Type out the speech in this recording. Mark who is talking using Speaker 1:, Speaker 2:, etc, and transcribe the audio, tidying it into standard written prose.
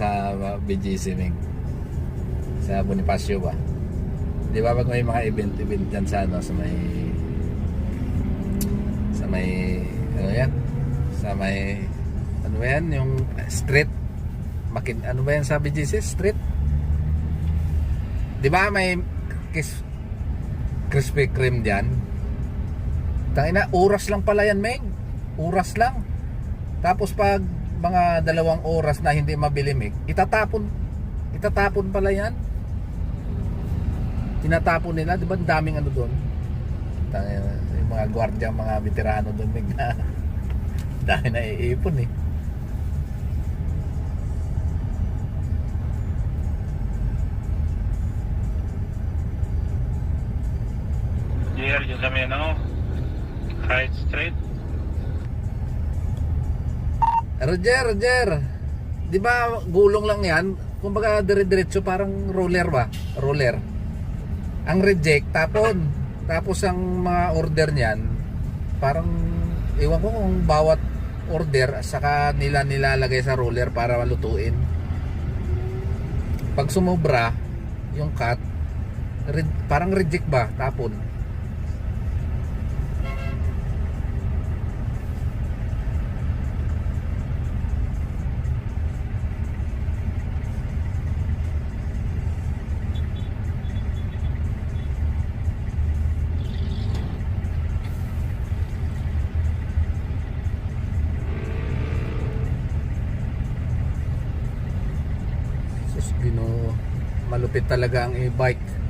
Speaker 1: sa BGC Mig. Sa Bonifacio ba? Di ba pag may mga event dyan sa ano, sa may ano yan? Sa may ano ba yan? Yung street ano ba yan sa BGC? Street? Di ba may Krispy Kreme dyan? Tangina, oras lang pala yan, Meg. Oras lang. Tapos pag mga 2 oras na hindi mabili, Meg, itatapon pala yan. Tinatapon nila, di ba? Ang daming ano doon. Yung mga gwardiya, mga veterano doon, Meg, na dahil na iipon eh.
Speaker 2: JR, dyan sa may ano, High Street.
Speaker 1: Roger, di ba gulong lang yan? Kumbaga dire-diretso, parang roller ba? Roller. Ang reject, tapon. Tapos ang mga order niyan, parang iwan ko kung bawat order saka nila nilalagay sa roller para malutuin. Pag sumobra yung cut, parang reject ba? Tapon. Sus, malupit talaga ang e-bike.